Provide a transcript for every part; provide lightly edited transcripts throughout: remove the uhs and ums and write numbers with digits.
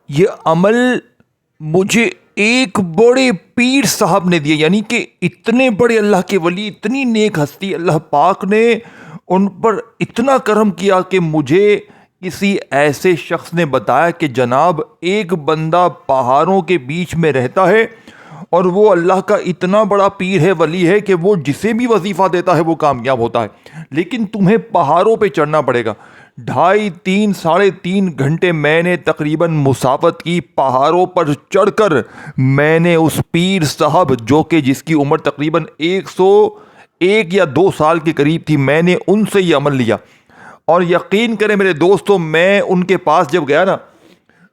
یہ عمل مجھے ایک بڑے پیر صاحب نے دیا، یعنی کہ اتنے بڑے اللہ کے ولی، اتنی نیک ہستی، اللہ پاک نے ان پر اتنا کرم کیا کہ مجھے کسی ایسے شخص نے بتایا کہ جناب ایک بندہ پہاڑوں کے بیچ میں رہتا ہے اور وہ اللہ کا اتنا بڑا پیر ہے، ولی ہے، کہ وہ جسے بھی وظیفہ دیتا ہے وہ کامیاب ہوتا ہے، لیکن تمہیں پہاڑوں پہ چڑھنا پڑے گا۔ 2.5 ساڑھے 3 گھنٹے میں نے تقریباً مسافت کی، پہاڑوں پر چڑھ کر میں نے اس پیر صاحب جو کہ جس کی عمر تقریباً 101 یا 2 سال کے قریب تھی، میں نے ان سے یہ عمل لیا۔ اور یقین کریں میرے دوستو، میں ان کے پاس جب گیا نا،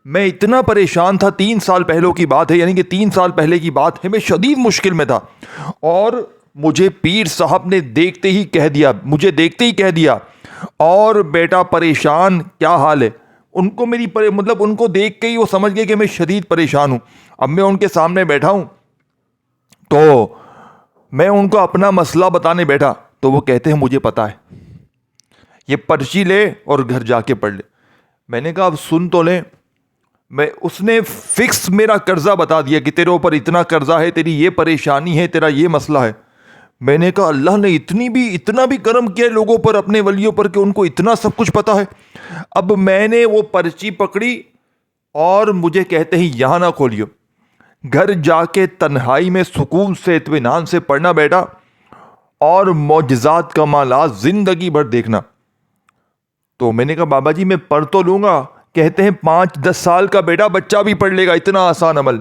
میں اتنا پریشان تھا، 3 سال پہلے کی بات ہے، یعنی کہ 3 سال پہلے کی بات ہے، میں شدید مشکل میں تھا، اور مجھے پیر صاحب نے دیکھتے ہی کہہ دیا اور بیٹا پریشان کیا حال ہے؟ ان کو ان کو دیکھ کے ہی وہ سمجھ گئے کہ میں شدید پریشان ہوں۔ اب میں ان کے سامنے بیٹھا ہوں تو میں ان کو اپنا مسئلہ بتانے بیٹھا تو وہ کہتے ہیں مجھے پتا ہے، یہ پرچی لے اور گھر جا کے پڑھ لے۔ میں نے کہا اب سن تو لیں۔ اس نے فکس میرا قرضہ بتا دیا کہ تیرے اوپر اتنا قرضہ ہے، تیری یہ پریشانی ہے، تیرا یہ مسئلہ ہے۔ میں نے کہا اللہ نے اتنا بھی کرم کیا لوگوں پر، اپنے ولیوں پر، کہ ان کو اتنا سب کچھ پتا ہے۔ اب میں نے وہ پرچی پکڑی اور مجھے کہتے ہیں یہاں نہ کھولیو، گھر جا کے تنہائی میں سکون سے اطمینان سے پڑھنا بیٹا، اور معجزات کمالات زندگی بھر دیکھنا۔ تو میں نے کہا بابا جی میں پڑھ تو لوں گا۔ کہتے ہیں 5-10 سال کا بیٹا بچہ بھی پڑھ لے گا، اتنا آسان عمل۔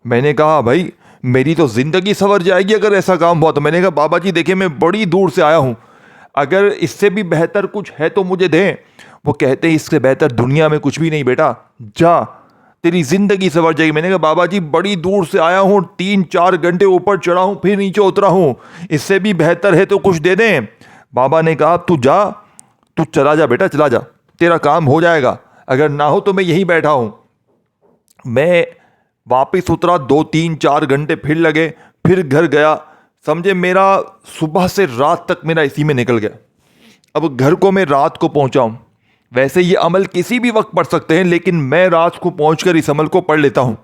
میں نے کہا بھائی میری تو زندگی سنور جائے گی اگر ایسا کام ہوا تو۔ میں نے کہا بابا جی دیکھیں میں بڑی دور سے آیا ہوں، اگر اس سے بھی بہتر کچھ ہے تو مجھے دیں۔ وہ کہتے ہیں اس سے بہتر دنیا میں کچھ بھی نہیں بیٹا، جا تیری زندگی سنور جائے گی۔ میں نے کہا بابا جی بڑی دور سے آیا ہوں، 3-4 گھنٹے اوپر چڑھا ہوں پھر نیچے اترا ہوں، اس سے بھی بہتر ہے تو کچھ دے دیں۔ بابا نے کہا تو چلا جا بیٹا، چلا جا، تیرا کام ہو جائے گا، اگر نہ ہو تو میں یہی بیٹھا ہوں۔ میں واپس اترا، 2-3-4 گھنٹے پھر لگے، پھر گھر گیا، سمجھے میرا صبح سے رات تک میرا اسی میں نکل گیا۔ اب گھر کو میں رات کو پہنچا ہوں، ویسے یہ عمل کسی بھی وقت پڑھ سکتے ہیں لیکن میں رات کو پہنچ کر اس عمل کو پڑھ لیتا ہوں۔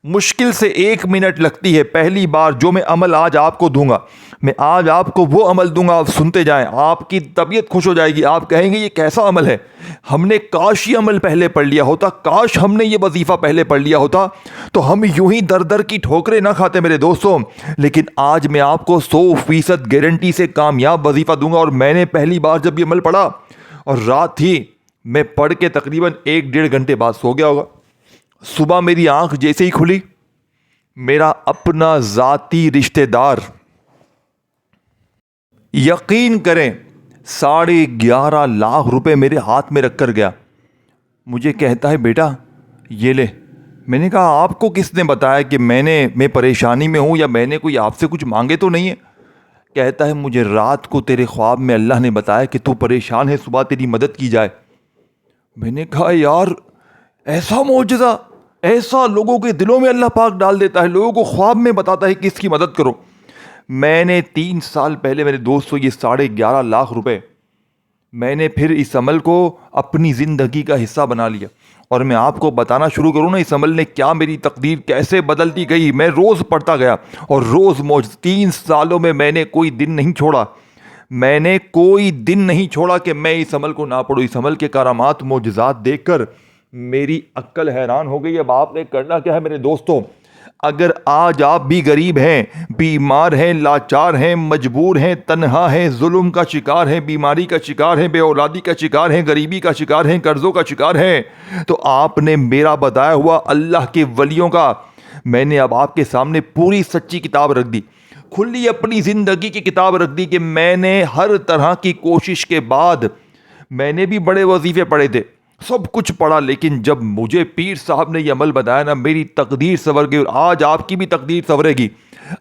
مشکل سے 1 منٹ لگتی ہے، پہلی بار جو میں عمل آج آپ کو دوں گا، میں آج آپ کو وہ عمل دوں گا، آپ سنتے جائیں، آپ کی طبیعت خوش ہو جائے گی، آپ کہیں گے یہ کیسا عمل ہے، ہم نے کاش یہ عمل پہلے پڑھ لیا ہوتا، کاش ہم نے یہ وظیفہ پہلے پڑھ لیا ہوتا تو ہم یوں ہی در در کی ٹھوکریں نہ کھاتے میرے دوستوں۔ لیکن آج میں آپ کو 100% گارنٹی سے کامیاب وظیفہ دوں گا۔ اور میں نے پہلی بار جب یہ عمل پڑھا اور رات تھی، میں پڑھ کے تقریباً 1-1.5 گھنٹے بعد سو گیا ہوگا۔ صبح میری آنکھ جیسے ہی کھلی، میرا اپنا ذاتی رشتہ دار، یقین کریں 11.5 لاکھ روپے میرے ہاتھ میں رکھ کر گیا۔ مجھے کہتا ہے بیٹا یہ لے۔ میں نے کہا آپ کو کس نے بتایا کہ میں پریشانی میں ہوں یا میں نے کوئی آپ سے کچھ مانگے تو نہیں ہے؟ کہتا ہے مجھے رات کو تیرے خواب میں اللہ نے بتایا کہ تو پریشان ہے، صبح تیری مدد کی جائے۔ میں نے کہا یار ایسا معجزہ، ایسا لوگوں کے دلوں میں اللہ پاک ڈال دیتا ہے، لوگوں کو خواب میں بتاتا ہے کہ اس کی مدد کرو۔ میں نے 3 سال پہلے میرے دوستوں یہ 11.5 لاکھ روپے میں نے پھر اس عمل کو اپنی زندگی کا حصہ بنا لیا۔ اور میں آپ کو بتانا شروع کروں نا اس عمل نے کیا میری تقدیر کیسے بدلتی گئی۔ میں روز پڑھتا گیا اور روز 3 سالوں میں نے کوئی دن نہیں چھوڑا، میں نے کوئی دن نہیں چھوڑا کہ میں اس عمل کو نہ پڑھوں۔ اس عمل کے کرامات معجزات دیکھ کر میری عقل حیران ہو گئی۔ اب آپ نے کرنا کیا ہے میرے دوستوں؟ اگر آج آپ بھی غریب ہیں، بیمار ہیں، لاچار ہیں، مجبور ہیں، تنہا ہیں، ظلم کا شکار ہیں، بیماری کا شکار ہیں، بے اولادی کا شکار ہیں، غریبی کا شکار ہیں، قرضوں کا شکار ہیں، تو آپ نے میرا بتایا ہوا اللہ کے ولیوں کا، میں نے اب آپ کے سامنے پوری سچی کتاب رکھ دی، کھلی اپنی زندگی کی کتاب رکھ دی کہ میں نے ہر طرح کی کوشش کے بعد، میں نے بھی بڑے وظیفے پڑھے تھے، سب کچھ پڑھا، لیکن جب مجھے پیر صاحب نے یہ عمل بتایا نا، میری تقدیر سنور گئی۔ اور آج آپ کی بھی تقدیر سنورے گی۔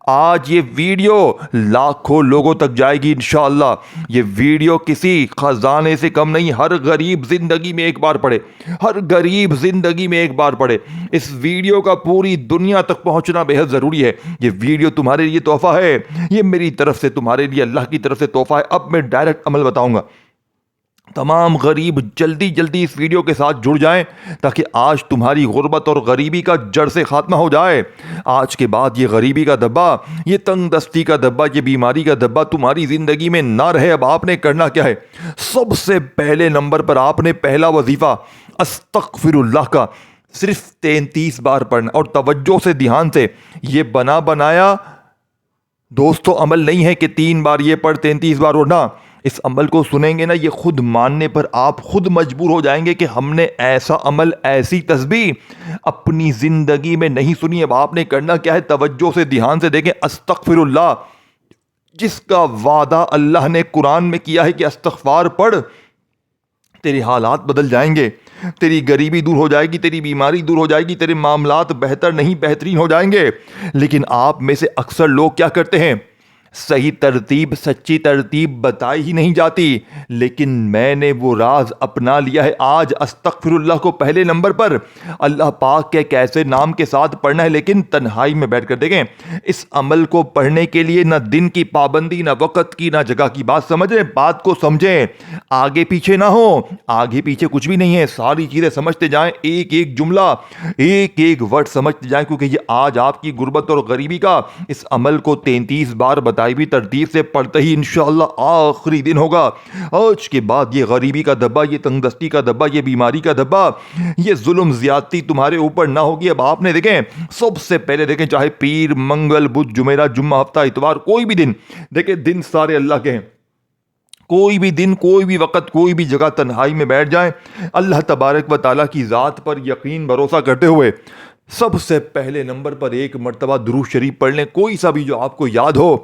آج یہ ویڈیو لاکھوں لوگوں تک جائے گی انشاءاللہ۔ یہ ویڈیو کسی خزانے سے کم نہیں، ہر غریب زندگی میں ایک بار پڑھے، ہر غریب زندگی میں ایک بار پڑھے۔ اس ویڈیو کا پوری دنیا تک پہنچنا بے حد ضروری ہے۔ یہ ویڈیو تمہارے لیے تحفہ ہے، یہ میری طرف سے تمہارے لیے اللہ کی طرف سے تحفہ ہے۔ اب میں ڈائریکٹ عمل بتاؤں گا۔ تمام غریب جلدی جلدی اس ویڈیو کے ساتھ جڑ جائیں تاکہ آج تمہاری غربت اور غریبی کا جڑ سے خاتمہ ہو جائے۔ آج کے بعد یہ غریبی کا دبا، یہ تنگ دستی کا دبا، یہ بیماری کا دبا تمہاری زندگی میں نہ رہے۔ اب آپ نے کرنا کیا ہے؟ سب سے پہلے نمبر پر آپ نے پہلا وظیفہ استغفر اللہ کا صرف 33 بار پڑھنا، اور توجہ سے، دھیان سے۔ یہ بنا بنایا دوستو عمل نہیں ہے کہ 3 بار یہ پڑھ 33 بار پڑھنا۔ اس عمل کو سنیں گے نا، یہ خود ماننے پر آپ خود مجبور ہو جائیں گے کہ ہم نے ایسا عمل، ایسی تسبیح اپنی زندگی میں نہیں سنی۔ اب آپ نے کرنا کیا ہے؟ توجہ سے، دھیان سے دیکھیں۔ استغفر اللہ، جس کا وعدہ اللہ نے قرآن میں کیا ہے کہ استغفار پڑھ، تیرے حالات بدل جائیں گے، تیری غریبی دور ہو جائے گی، تیری بیماری دور ہو جائے گی، تیرے معاملات بہتر نہیں بہترین ہو جائیں گے۔ لیکن آپ میں سے اکثر لوگ کیا کرتے ہیں؟ صحیح ترتیب، سچی ترتیب بتائی ہی نہیں جاتی، لیکن میں نے وہ راز اپنا لیا ہے۔ آج استغفر اللہ کو پہلے نمبر پر اللہ پاک کے کیسے نام کے ساتھ پڑھنا ہے، لیکن تنہائی میں بیٹھ کر دیکھیں۔ اس عمل کو پڑھنے کے لیے نہ دن کی پابندی، نہ وقت کی، نہ جگہ کی۔ بات سمجھیں، بات کو سمجھیں، آگے پیچھے نہ ہو۔ آگے پیچھے کچھ بھی نہیں ہے، ساری چیزیں سمجھتے جائیں، ایک ایک جملہ، ایک ایک ورڈ سمجھتے جائیں، کیونکہ یہ آج آپ کی غربت اور غریبی کا اس عمل کو 33 بار بتائی بھی ترتیب سے پڑھتے ہی انشاءاللہ آخری دن ہوگا۔ آج کے بعد یہ غریبی کا دبا، یہ تنگ دستی کا دبا، یہ بیماری کا دبا، یہ ظلم زیادتی تمہارے اوپر نہ ہوگی۔ اب آپ نے دیکھیں، سب سے پہلے دیکھیں، چاہے پیر، منگل، بدھ، جمعرات، جمعہ، ہفتہ، اتوار، کوئی بھی دن دیکھیں، دن سارے اللہ کے ہیں۔ کوئی بھی دن، کوئی بھی وقت، کوئی بھی جگہ تنہائی میں بیٹھ جائیں، اللہ تبارک و تعالیٰ کی ذات پر یقین بھروسہ کرتے ہوئے سب سے پہلے نمبر پر ایک مرتبہ درود شریف پڑھ لیں، کوئی سا بھی جو آپ کو یاد ہو۔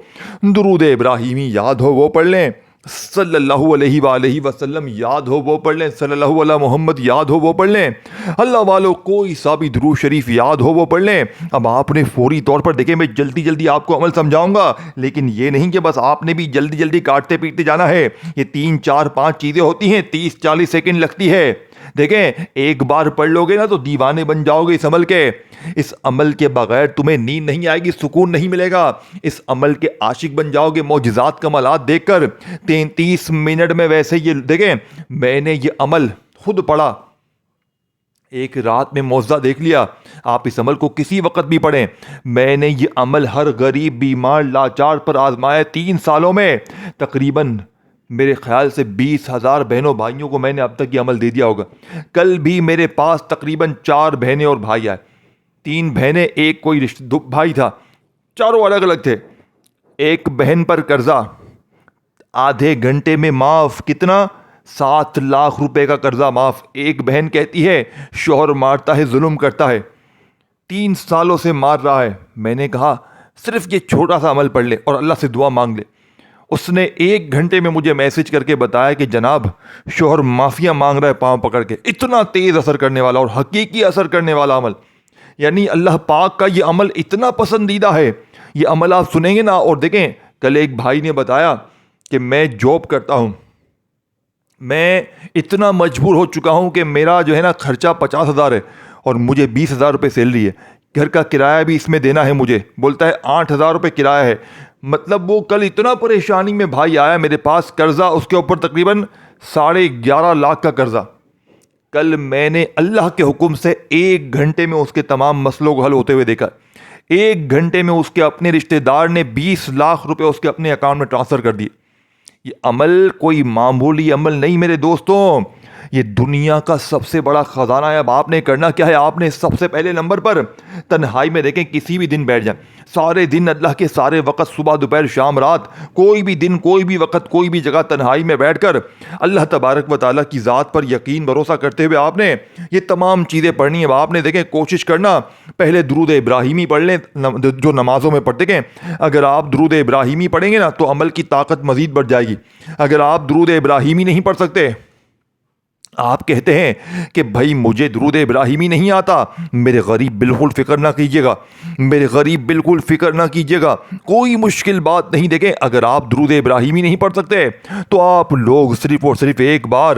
درود ابراہیمی یاد ہو وہ پڑھ لیں، صلی اللہ علیہ وآلہ وسلم یاد ہو وہ پڑھ لیں، صلی اللہ علیہ محمد یاد ہو وہ پڑھ لیں، اللہ والو کوئی سا بھی درود شریف یاد ہو وہ پڑھ لیں۔ اب آپ نے فوری طور پر دیکھیں، میں جلدی جلدی آپ کو عمل سمجھاؤں گا، لیکن یہ نہیں کہ بس آپ نے بھی جلدی جلدی کاٹتے پیٹتے جانا ہے۔ یہ 3 4 5 چیزیں ہوتی ہیں، 30 40 سیکنڈ لگتی ہے۔ دیکھیں، ایک بار پڑھ لو گے نا تو دیوانے بن جاؤ گے اس عمل کے۔ اس عمل کے بغیر تمہیں نیند نہیں آئے گی، سکون نہیں ملے گا۔ اس عمل کے عاشق بن جاؤ گے معجزات کمالات دیکھ کر۔ 33 منٹ میں ویسے یہ دیکھیں، میں نے یہ عمل خود پڑھا، ایک رات میں معجزہ دیکھ لیا۔ آپ اس عمل کو کسی وقت بھی پڑھیں۔ میں نے یہ عمل ہر غریب، بیمار، لاچار پر آزمایا 3 سالوں میں۔ تقریباً میرے خیال سے 20,000 بہنوں بھائیوں کو میں نے اب تک یہ عمل دے دیا ہوگا۔ کل بھی میرے پاس تقریباً 4 بہنیں اور بھائی آئے، 3 بہنیں، ایک کوئی رشتہ بھائی تھا، چاروں الگ الگ تھے۔ ایک بہن پر قرضہ آدھے گھنٹے میں معاف، کتنا؟ 7 لاکھ روپے کا قرضہ معاف۔ ایک بہن کہتی ہے شوہر مارتا ہے، ظلم کرتا ہے، 3 سالوں سے مار رہا ہے۔ میں نے کہا صرف یہ چھوٹا سا عمل پڑھ لے اور اللہ سے دعا مانگ لے۔ اس نے 1 گھنٹے میں مجھے میسج کر کے بتایا کہ جناب شوہر معافیاں مانگ رہا ہے پاؤں پکڑ کے۔ اتنا تیز اثر کرنے والا اور حقیقی اثر کرنے والا عمل، یعنی اللہ پاک کا یہ عمل اتنا پسندیدہ ہے۔ یہ عمل آپ سنیں گے نا، اور دیکھیں، کل ایک بھائی نے بتایا کہ میں جاب کرتا ہوں، میں اتنا مجبور ہو چکا ہوں کہ میرا جو ہے نا خرچہ 50,000 ہے اور مجھے 20,000 روپے سیلری ہے، گھر کا کرایہ بھی اس میں دینا ہے مجھے، بولتا ہے 8,000 روپے کرایہ ہے۔ مطلب وہ کل اتنا پریشانی میں بھائی آیا میرے پاس، قرضہ اس کے اوپر تقریباً 11.5 لاکھ کا قرضہ۔ کل میں نے اللہ کے حکم سے 1 گھنٹے میں اس کے تمام مسئلوں کو حل ہوتے ہوئے دیکھا۔ 1 گھنٹے میں اس کے اپنے رشتہ دار نے 20 لاکھ روپے اس کے اپنے اکاؤنٹ میں ٹرانسفر کر دیے۔ یہ عمل کوئی معمولی عمل نہیں میرے دوستوں، یہ دنیا کا سب سے بڑا خزانہ ہے۔ اب آپ نے کرنا کیا ہے؟ آپ نے سب سے پہلے نمبر پر تنہائی میں دیکھیں، کسی بھی دن بیٹھ جائیں، سارے دن اللہ کے سارے وقت، صبح دوپہر شام رات، کوئی بھی دن، کوئی بھی وقت، کوئی بھی جگہ تنہائی میں بیٹھ کر اللہ تبارک و تعالیٰ کی ذات پر یقین بھروسہ کرتے ہوئے آپ نے یہ تمام چیزیں پڑھنی ہیں۔ اب آپ نے دیکھیں، کوشش کرنا پہلے درود ابراہیمی پڑھ لیں جو نمازوں میں پڑھتے ہیں۔ اگر آپ درود ابراہیمی پڑھیں گے نا تو عمل کی طاقت مزید بڑھ جائے گی۔ اگر آپ درود ابراہیمی نہیں پڑھ سکتے، آپ کہتے ہیں کہ بھائی مجھے درود ابراہیمی نہیں آتا، میرے غریب بالکل فکر نہ کیجیے گا، میرے غریب بالکل فکر نہ کیجیے گا، کوئی مشکل بات نہیں۔ دیکھیں، اگر آپ درود ابراہیمی نہیں پڑھ سکتے تو آپ لوگ صرف اور صرف ایک بار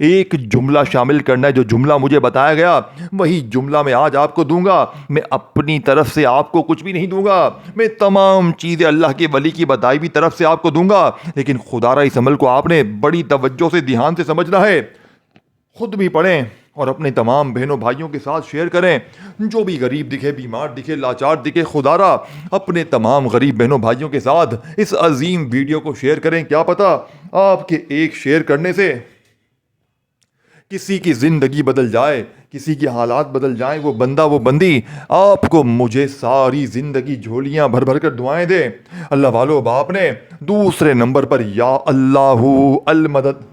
ایک جملہ شامل کرنا ہے. جو جملہ مجھے بتایا گیا وہی جملہ میں آج آپ کو دوں گا. میں اپنی طرف سے آپ کو کچھ بھی نہیں دوں گا, میں تمام چیزیں اللہ کے ولی کی بتائی ہوئی طرف سے آپ کو دوں گا. لیکن خدا را اس عمل کو آپ نے بڑی توجہ سے دھیان سے سمجھنا ہے. خود بھی پڑھیں اور اپنے تمام بہنوں بھائیوں کے ساتھ شیئر کریں. جو بھی غریب دکھے, بیمار دکھے, لاچار دکھے, خدا را اپنے تمام غریب بہنوں بھائیوں کے ساتھ اس عظیم ویڈیو کو شیئر کریں. کیا پتا آپ کے ایک شیئر کرنے سے کسی کی زندگی بدل جائے, کسی کے حالات بدل جائیں. وہ بندہ, وہ بندی آپ کو, مجھے ساری زندگی جھولیاں بھر بھر کر دعائیں دے. اللہ والو, باپ نے دوسرے نمبر پر یا اللہ المدد,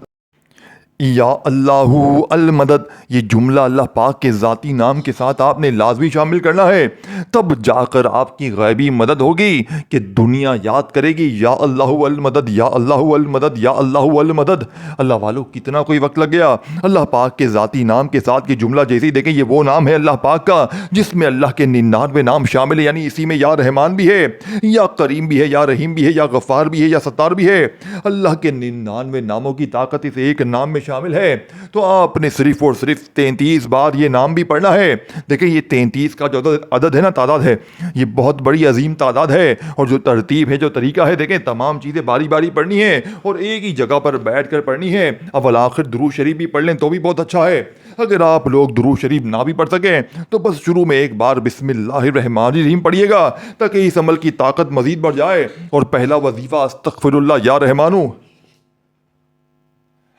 یا اللہ المدد, یہ جملہ اللہ پاک کے ذاتی نام کے ساتھ آپ نے لازمی شامل کرنا ہے. تب جا کر آپ کی غیبی مدد ہوگی کہ دنیا یاد کرے گی یا اللہ المدد, یا اللہ المدد, یا اللہ المدد. اللہ والو, کتنا کوئی وقت لگ گیا. اللہ پاک کے ذاتی نام کے ساتھ یہ جملہ جیسے ہی دیکھیں, یہ وہ نام ہے اللہ پاک کا جس میں اللہ کے 99 نام شامل ہیں. یعنی اسی میں یا رحمان بھی ہے, یا کریم بھی ہے, یا رحیم بھی ہے, یا غفار بھی ہے, یا ستار بھی ہے. اللہ کے 99 ناموں کی طاقت اس ایک نام میں شامل ہے. تو آپ نے صرف اور صرف 33 بار یہ نام بھی پڑھنا ہے. دیکھیں یہ 33 کا جو عدد ہے نا, تعداد ہے, یہ بہت بڑی عظیم تعداد ہے. اور جو ترتیب ہے, جو طریقہ ہے, دیکھیں تمام چیزیں باری باری پڑھنی ہے اور ایک ہی جگہ پر بیٹھ کر پڑھنی ہے. اول آخر درود شریف بھی پڑھ لیں تو بھی بہت اچھا ہے. اگر آپ لوگ درود شریف نہ بھی پڑھ سکیں تو بس شروع میں ایک بار بسم اللہ الرحمن الرحیم پڑھیے گا تاکہ اس عمل کی طاقت مزید بڑھ جائے. اور پہلا وظیفہ استغفر اللہ یا رحمانو,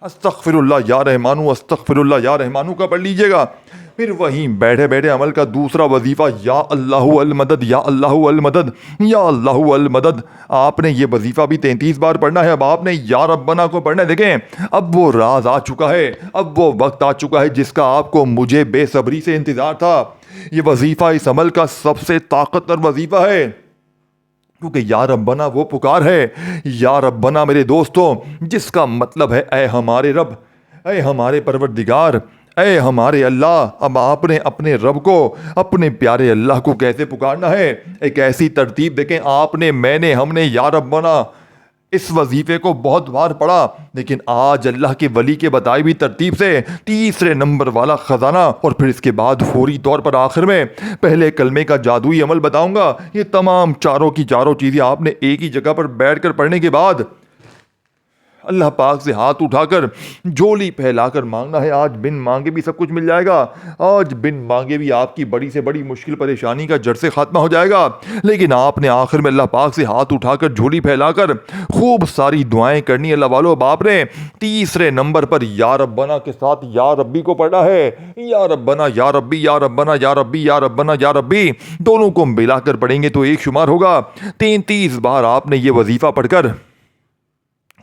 استغفر اللہ یا رحمانو, استغفر اللہ یا رحمانو کا پڑھ لیجئے گا. پھر وہیں بیٹھے بیٹھے عمل کا دوسرا وظیفہ یا اللہ المدد, یا اللہ المدد, یا اللہ المدد. آپ نے یہ وظیفہ بھی 33 بار پڑھنا ہے. اب آپ نے یا ربنا کو پڑھنا ہے. دیکھیں اب وہ راز آ چکا ہے, اب وہ وقت آ چکا ہے جس کا آپ کو, مجھے بے صبری سے انتظار تھا. یہ وظیفہ اس عمل کا سب سے طاقتور وظیفہ ہے, کیونکہ یا ربنا وہ پکار ہے. یا ربنا میرے دوستوں, جس کا مطلب ہے اے ہمارے رب, اے ہمارے پروردگار, اے ہمارے اللہ. اب آپ نے اپنے رب کو, اپنے پیارے اللہ کو کیسے پکارنا ہے. ایک ایسی ترتیب دیکھیں, آپ نے, میں نے, ہم نے یا ربنا اس وظیفے کو بہت بار پڑھا. لیکن آج اللہ کے ولی کے بتائی ہوئی ترتیب سے تیسرے نمبر والا خزانہ, اور پھر اس کے بعد فوری طور پر آخر میں پہلے کلمے کا جادوئی عمل بتاؤں گا. یہ تمام چاروں کی چاروں چیزیں آپ نے ایک ہی جگہ پر بیٹھ کر پڑھنے کے بعد اللہ پاک سے ہاتھ اٹھا کر جھولی پھیلا کر مانگنا ہے. آج بن مانگے بھی سب کچھ مل جائے گا. آج بن مانگے بھی آپ کی بڑی سے بڑی مشکل پریشانی کا جڑ سے خاتمہ ہو جائے گا. لیکن آپ نے آخر میں اللہ پاک سے ہاتھ اٹھا کر جھولی پھیلا کر خوب ساری دعائیں کرنی. اللہ والو, باپ نے تیسرے نمبر پر یا ربنا کے ساتھ یا ربی کو پڑھنا ہے. یا ربنا, یا ربی, یا ربنا, یا ربی, یا ربنا, یا ربی, دونوں کو ملا کر پڑھیں گے تو ایک شمار ہوگا. 33 بار آپ نے یہ وظیفہ پڑھ کر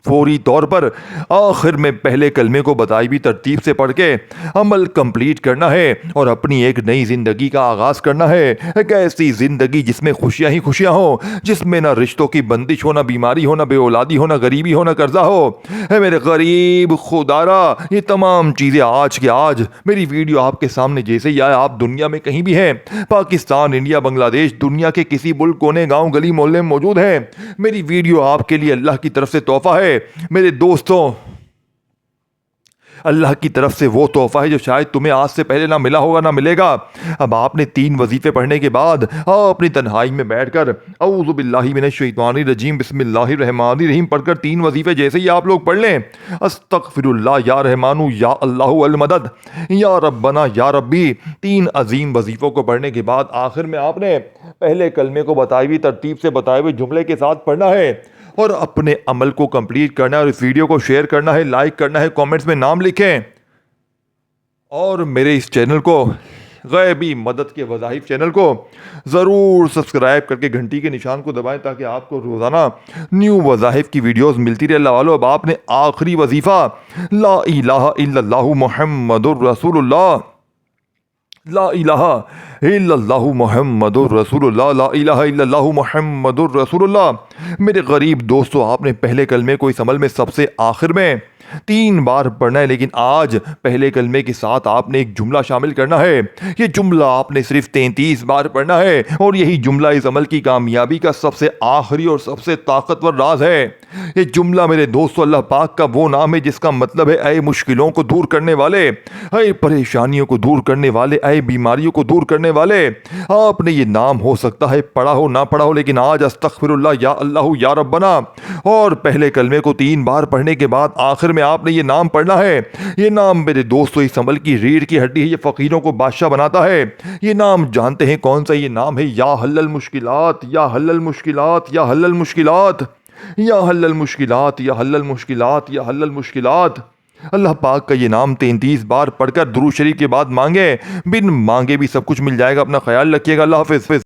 فوری طور پر آخر میں پہلے کلمے کو بتائی بھی ترتیب سے پڑھ کے عمل کمپلیٹ کرنا ہے اور اپنی ایک نئی زندگی کا آغاز کرنا ہے. ایک ایسی زندگی جس میں خوشیاں ہی خوشیاں ہوں, جس میں نہ رشتوں کی بندش ہو, نہ بیماری ہو, نہ بے اولادی ہو, نہ غریبی ہو, نہ قرضہ ہو. اے میرے غریب خدارا, یہ تمام چیزیں آج کے آج میری ویڈیو آپ کے سامنے جیسے ہی آئے, آپ دنیا میں کہیں بھی ہیں, پاکستان, انڈیا, بنگلہ دیش, دنیا کے کسی ملک, کونے, گاؤں, گلی, محلے میں موجود ہیں, میری ویڈیو آپ کے لیے اللہ کی طرف سے تحفہ ہے. میرے دوستوں, اللہ کی طرف سے وہ تحفہ ہے جو شاید تمہیں آج سے پہلے نہ ملا ہوگا, نہ ملے گا. اب آپ نے 3 وظیفے پڑھنے کے بعد اپنی تنہائی میں بیٹھ کر اعوذ باللہ من الشیطان الرجیم بسم اللہ الرحمن الرحیم پڑھ کر 3 وظیفے جیسے ہی آپ لوگ پڑھ لیں, استغفر اللہ یا رحمانو, یا اللہ المدد, یا ربنا, یا ربی, 3 عظیم وظیفوں کو پڑھنے کے بعد آخر میں آپ نے پہلے کلمے کو بتائی ہوئی ترتیب سے بتائے ہوئے جملے کے ساتھ پڑھنا ہے اور اپنے عمل کو کمپلیٹ کرنا ہے. اور اس ویڈیو کو شیئر کرنا ہے, لائک کرنا ہے, کامنٹس میں نام لکھیں, اور میرے اس چینل کو, غیبی مدد کے وظائف چینل کو ضرور سبسکرائب کر کے گھنٹی کے نشان کو دبائیں تاکہ آپ کو روزانہ نیو وظائف کی ویڈیوز ملتی رہے. اللہ والو, اب آپ نے آخری وظیفہ لا الہ الا اللہ محمد الرسول اللہ, لا الہ الا اللہ محمد الرسول اللہ، لا الہ الا اللہ محمد الرسول اللہ۔ میرے غریب دوستو، آپ نے پہلے کلمے کو اس عمل میں سب سے آخر میں 3 بار پڑھنا ہے، لیکن آج پہلے کلمے کے ساتھ آپ نے ایک جملہ شامل کرنا ہے۔ یہ جملہ آپ نے صرف 33 بار پڑھنا ہے، اور یہی جملہ اس عمل کی کامیابی کا سب سے آخری اور سب سے طاقتور راز ہے۔ یہ جملہ میرے دوستو اللہ پاک کا وہ نام ہے جس کا مطلب ہے اے مشکلوں کو دور کرنے والے، اے پریشانیوں کو دور کرنے والے، اے بیماریوں کو دور کرنے والے۔ آپ نے یہ نام ہو سکتا ہے پڑھا ہو نہ پڑھا ہو، لیکن آج استغفر اللہ یا ربنا اور پہلے کلمے کو 3 بار پڑھنے کے بعد آخر میں آپ نے یہ نام پڑھنا ہے۔ یہ نام میرے دوستو اس عمل کی ریڑھ کی ہڈی ہے، یہ فقیروں کو بادشاہ بناتا ہے۔ یہ نام جانتے ہیں کون سا؟ یہ نام ہے یا حل المشکلات، یا حل المشکلات، یا حل المشکلات، یا حل المشکلات، یا حل المشکلات، یا حل المشکلات۔ اللہ پاک کا یہ نام 33 بار پڑھ کر درود شریف کے بعد مانگے، بن مانگے بھی سب کچھ مل جائے گا۔ اپنا خیال رکھیے گا، اللہ حافظ۔